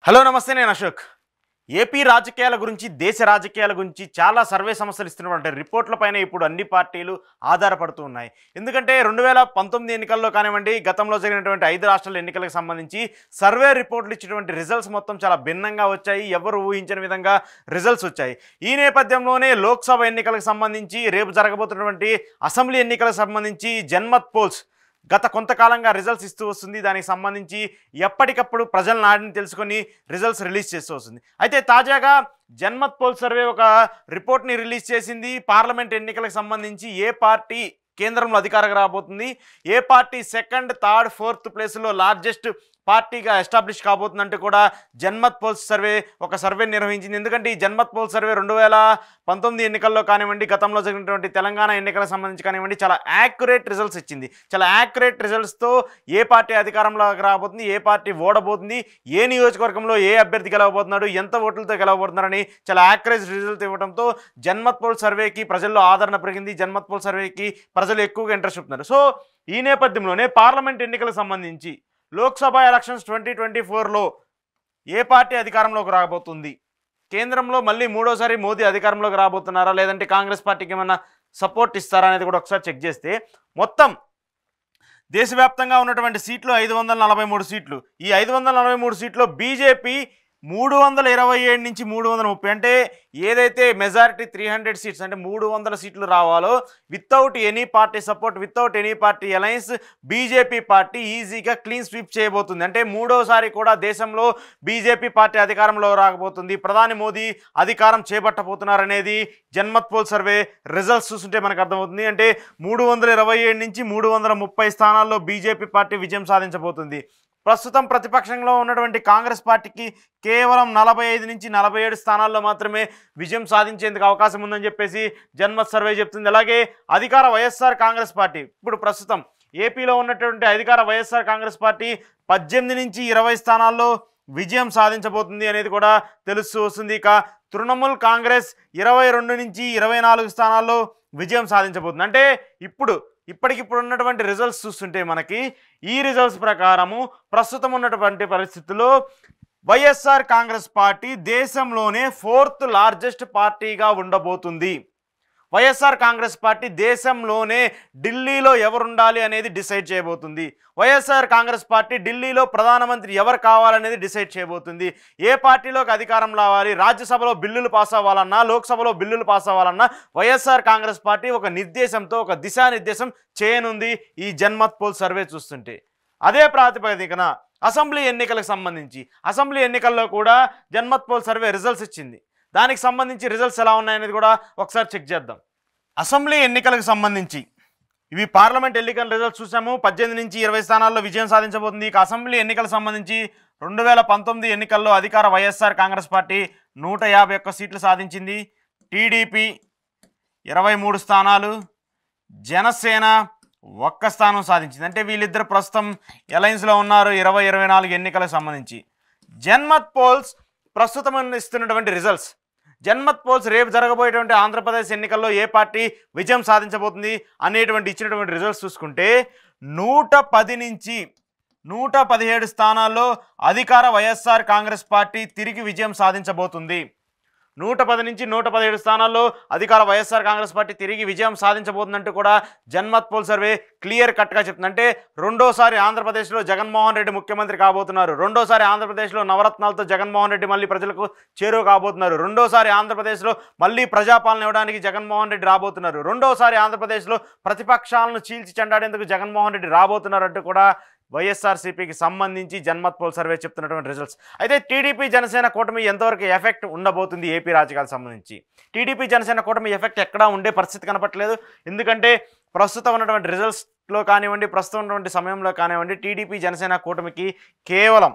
Hello నమస్తే నేను Ashok. AP రాజకీయాల గురించి దేశ రాజకీయాల గురించి చాలా సర్వే సంస్థలు ఇస్తున్నటువంటి రిపోర్ట్లపైన ఇప్పుడు అన్ని పార్టీలు ఆధారపడుతూ ఉన్నాయి. ఎందుకంటే 2019 ఎన్నికల్లో కానివ్వండి, గతంలో జరిగినటువంటి 5 రాష్ట్రాల ఎన్నికలకు సంబంధించి సర్వే రిపోర్ట్లు ఇచ్చినటువంటి రిజల్ట్స్ మొత్తం చాలా భిన్నంగా వచ్చాయి. ఎవరు ఊహించని విధంగా రిజల్ట్స్ వచ్చాయి. ఈ నేపథ్యంలోనే లోక్సభ ఎన్నికలకు సంబంధించి, రేపు జరగబోతున్నటువంటి అసెంబ్లీ ఎన్నికలకు సంబంధించి జన్మత్ పోల్స్ గత కొంతకాలంగా రిజల్ట్స్ ఇస్తూ వస్తుంది. దానికి సంబంధించి ఎప్పటికప్పుడు ప్రజల నాడిని తెలుసుకొని రిజల్ట్స్ రిలీజ్ చేస్తూ వస్తుంది. అయితే తాజాగా జన్మత్ పోల్ సర్వే ఒక రిపోర్ట్ని రిలీజ్ చేసింది. పార్లమెంట్ ఎన్నికలకు సంబంధించి ఏ పార్టీ కేంద్రంలో అధికారంగా రాబోతుంది, ఏ పార్టీ సెకండ్, థర్డ్, ఫోర్త్ ప్లేస్లో లార్జెస్ట్ పార్టీగా ఎస్టాబ్లిష్ కాబోతుందంటే కూడా జన్మత్ పోల్స్ సర్వే ఒక సర్వే నిర్వహించింది. ఎందుకంటే ఈ జన్మత్ పోల్ సర్వే 2019 ఎన్నికల్లో కానివ్వండి, గతంలో జరిగినటువంటి తెలంగాణ ఎన్నికలకు సంబంధించి కానివ్వండి, చాలా యాక్యురేట్ రిజల్ట్స్ ఇచ్చింది. చాలా యాక్యురేట్ రిజల్ట్స్తో ఏ పార్టీ అధికారంలోకి రాబోతుంది, ఏ పార్టీ ఓడబోతుంది, ఏ నియోజకవర్గంలో ఏ అభ్యర్థి గెలవబోతున్నాడు, ఎంత ఓట్లతో గెలవబోతున్నారని చాలా యాక్యురేట్ రిజల్ట్ ఇవ్వడంతో జన్మత్ పోల్ సర్వేకి ప్రజల్లో ఆదరణ పెరిగింది. జన్మత్ పోల్ సర్వేకి ప్రజలు ఎక్కువగా ఇంట్రెస్ట్ చూపుతున్నారు. సో ఈ నేపథ్యంలోనే పార్లమెంట్ ఎన్నికలకు సంబంధించి లోక్సభ ఎలక్షన్స్ 2024లో ఏ పార్టీ అధికారంలోకి రాబోతుంది, కేంద్రంలో మళ్ళీ మూడోసారి మోదీ అధికారంలోకి రాబోతున్నారా, లేదంటే కాంగ్రెస్ పార్టీకి ఏమన్నా సపోర్ట్ ఇస్తారా అనేది కూడా ఒకసారి చెక్ చేస్తే మొత్తం దేశవ్యాప్తంగా ఉన్నటువంటి సీట్లు 543 సీట్లు. ఈ 543 సీట్లో బీజేపీ 327 నుంచి 330, అంటే ఏదైతే మెజారిటీ 300 సీట్స్ అంటే 300 సీట్లు రావాలో without any party support, without any party alliance BJP party ఈజీగా క్లీన్ స్వీప్ చేయబోతుంది. అంటే మూడోసారి కూడా దేశంలో బీజేపీ పార్టీ అధికారంలో రాకపోతుంది, ప్రధాని మోదీ అధికారం చేపట్టబోతున్నారనేది జన్మత్ పోల్ సర్వే రిజల్ట్స్ చూస్తుంటే మనకు అర్థమవుతుంది. అంటే 327 నుంచి 330 స్థానాల్లో బీజేపీ పార్టీ విజయం సాధించబోతుంది. ప్రస్తుతం ప్రతిపక్షంలో ఉన్నటువంటి కాంగ్రెస్ పార్టీకి కేవలం 45 నుంచి 47 స్థానాల్లో మాత్రమే విజయం సాధించేందుకు అవకాశం ఉందని చెప్పేసి జన్మత్ సర్వే చెప్తుంది. అలాగే అధికార వైఎస్ఆర్ కాంగ్రెస్ పార్టీ, ఇప్పుడు ప్రస్తుతం ఏపీలో ఉన్నటువంటి అధికార వైఎస్ఆర్ కాంగ్రెస్ పార్టీ 18 నుంచి 20 స్థానాల్లో విజయం సాధించబోతుంది అనేది కూడా తెలుస్తూ వస్తుంది. ఇక తృణమూల్ కాంగ్రెస్ 22 నుంచి 24 స్థానాల్లో విజయం సాధించబోతుంది. అంటే ఇప్పటికిప్పుడు ఉన్నటువంటి రిజల్ట్స్ చూస్తుంటే మనకి ఈ రిజల్ట్స్ ప్రకారము ప్రస్తుతం ఉన్నటువంటి పరిస్థితుల్లో వైఎస్ఆర్ కాంగ్రెస్ పార్టీ దేశంలోనే 4th లార్జెస్ట్ పార్టీగా ఉండబోతుంది. వైఎస్ఆర్ కాంగ్రెస్ పార్టీ దేశంలోనే ఢిల్లీలో ఎవరుండాలి అనేది డిసైడ్ చేయబోతుంది. వైఎస్ఆర్ కాంగ్రెస్ పార్టీ ఢిల్లీలో ప్రధానమంత్రి ఎవరు కావాలనేది డిసైడ్ చేయబోతుంది. ఏ పార్టీలోకి అధికారం రావాలి, రాజ్యసభలో బిల్లులు పాస్ అవ్వాలన్నా, లోక్సభలో బిల్లులు పాస్ అవ్వాలన్నా వైఎస్ఆర్ కాంగ్రెస్ పార్టీ ఒక నిర్దేశంతో, ఒక దిశానిర్దేశం చేయనుంది ఈ జన్మత్ పోల్ సర్వే చూస్తుంటే. అదే ప్రాతిపదికన అసెంబ్లీ ఎన్నికలకు సంబంధించి అసెంబ్లీ ఎన్నికల్లో కూడా జన్మత్ పోల్ సర్వే రిజల్ట్స్ ఇచ్చింది. దానికి సంబంధించి రిజల్ట్స్ ఎలా ఉన్నాయనేది కూడా ఒకసారి చెక్ చేద్దాం. అసెంబ్లీ ఎన్నికలకు సంబంధించి ఇవి పార్లమెంట్ ఎన్నికల రిజల్ట్స్ చూసాము. 18 నుంచి 20 స్థానాల్లో విజయం సాధించబోతుంది. ఇక అసెంబ్లీ ఎన్నికలకు సంబంధించి 2019 ఎన్నికల్లో అధికార వైఎస్ఆర్ కాంగ్రెస్ పార్టీ 151 సీట్లు సాధించింది. టీడీపీ 23 స్థానాలు, జనసేన 1 స్థానం సాధించింది. అంటే వీళ్ళిద్దరు ప్రస్తుతం అలయన్స్లో ఉన్నారు 2024 ఎన్నికలకు సంబంధించి. జన్మత్ పోల్స్ ప్రస్తుతం ఇస్తున్నటువంటి రిజల్ట్స్, జన్మత్ పోల్స్ రేపు జరగబోయేటువంటి ఆంధ్రప్రదేశ్ ఎన్నికల్లో ఏ పార్టీ విజయం సాధించబోతుంది అనేటువంటి ఇచ్చినటువంటి రిజల్ట్స్ చూసుకుంటే 110 నుంచి 117 స్థానాల్లో అధికార వైఎస్ఆర్ కాంగ్రెస్ పార్టీ తిరిగి విజయం సాధించబోతుంది. 110 నుంచి 117 స్థానాల్లో అధికార వైఎస్ఆర్ కాంగ్రెస్ పార్టీ తిరిగి విజయం సాధించబోతుందంటూ కూడా జన్మత్ పోల్ సర్వే క్లియర్ కట్గా చెప్తుంది. అంటే రెండోసారి ఆంధ్రప్రదేశ్లో జగన్మోహన్ రెడ్డి ముఖ్యమంత్రి కాబోతున్నారు. రెండోసారి ఆంధ్రప్రదేశ్లో నవరత్నాలతో జగన్మోహన్ రెడ్డి మళ్ళీ ప్రజలకు చేరువ కాబోతున్నారు. రెండోసారి ఆంధ్రప్రదేశ్లో మళ్ళీ ప్రజాపాలన ఇవ్వడానికి జగన్మోహన్ రెడ్డి రాబోతున్నారు. రెండోసారి ఆంధ్రప్రదేశ్లో ప్రతిపక్షాలను చీల్చి చెండాడేందుకు జగన్మోహన్ రెడ్డి రాబోతున్నారు అంటూ కూడా వైఎస్ఆర్సీపీకి సంబంధించి జన్మత్ పోల్ సర్వే చెప్తున్నటువంటి రిజల్ట్స్. అయితే టీడీపీ జనసేన కూటమి ఎంతవరకు ఎఫెక్ట్ ఉండబోతుంది ఏపీ రాజకీయాలకు సంబంధించి? టీడీపీ జనసేన కూటమి ఎఫెక్ట్ ఎక్కడా ఉండే పరిస్థితి కనపట్లేదు. ఎందుకంటే ప్రస్తుతం ఉన్నటువంటి రిజల్ట్స్లో కానివ్వండి, ప్రస్తుతం ఉన్నటువంటి సమయంలో కానివ్వండి, టీడీపీ జనసేన కూటమికి కేవలం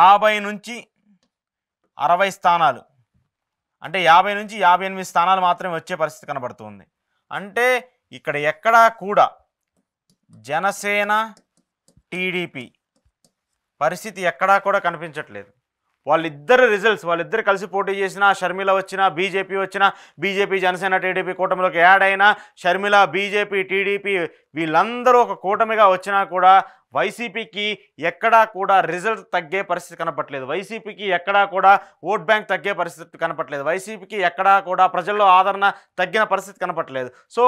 50 నుంచి 60 స్థానాలు, అంటే 50 నుంచి 58 స్థానాలు మాత్రమే వచ్చే పరిస్థితి కనబడుతుంది. అంటే ఇక్కడ ఎక్కడా కూడా జనసేన టీడీపీ పరిస్థితి ఎక్కడా కూడా కనిపించట్లేదు. వాళ్ళిద్దరు కలిసి పోటీ చేసినా, షర్మిల వచ్చినా, బీజేపీ వచ్చినా, బీజేపీ జనసేన టీడీపీ కూటమిలోకి యాడ్ అయినా, షర్మిల బీజేపీ టీడీపీ వీళ్ళందరూ ఒక కూటమిగా వచ్చినా కూడా వైసీపీకి ఎక్కడా కూడా రిజల్ట్ తగ్గే పరిస్థితి కనపట్లేదు. వైసీపీకి ఎక్కడా కూడా ఓట్ బ్యాంక్ తగ్గే పరిస్థితి కనపట్లేదు. వైసీపీకి ఎక్కడా కూడా ప్రజల్లో ఆదరణ తగ్గిన పరిస్థితి కనపట్లేదు. సో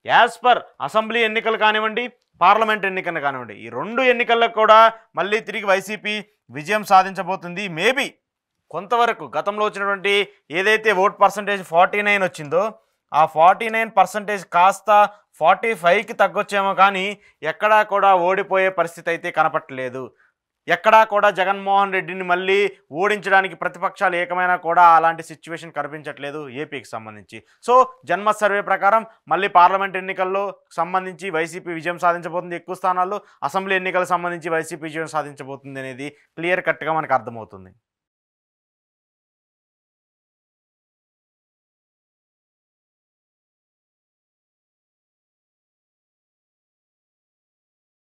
యాజ్ పర్ అసెంబ్లీ ఎన్నికలు కానివ్వండి, పార్లమెంట్ ఎన్నికలు కానివ్వండి, ఈ 2 ఎన్నికల్లో కూడా మళ్ళీ తిరిగి వైసీపీ విజయం సాధించబోతుంది. మేబీ కొంతవరకు గతంలో వచ్చినటువంటి ఏదైతే ఓట్ పర్సంటేజ్ 49 వచ్చిందో ఆ 49% కాస్త 45కి తగ్గొచ్చేమో, కానీ ఎక్కడా కూడా ఓడిపోయే పరిస్థితి అయితే కనపట్టలేదు. ఎక్కడా కూడా జగన్మోహన్ రెడ్డిని మళ్ళీ ఓడించడానికి ప్రతిపక్షాలు ఏకమైనా కూడా అలాంటి సిచ్యువేషన్ కనిపించట్లేదు ఏపీకి సంబంధించి. సో జన్మత్ సర్వే ప్రకారం మళ్ళీ పార్లమెంట్ ఎన్నికల్లో సంబంధించి వైసీపీ విజయం సాధించబోతుంది ఎక్కువ స్థానాల్లో, అసెంబ్లీ ఎన్నికలకు సంబంధించి వైసీపీ విజయం సాధించబోతుంది అనేది క్లియర్ కట్గా మనకు అర్థమవుతుంది.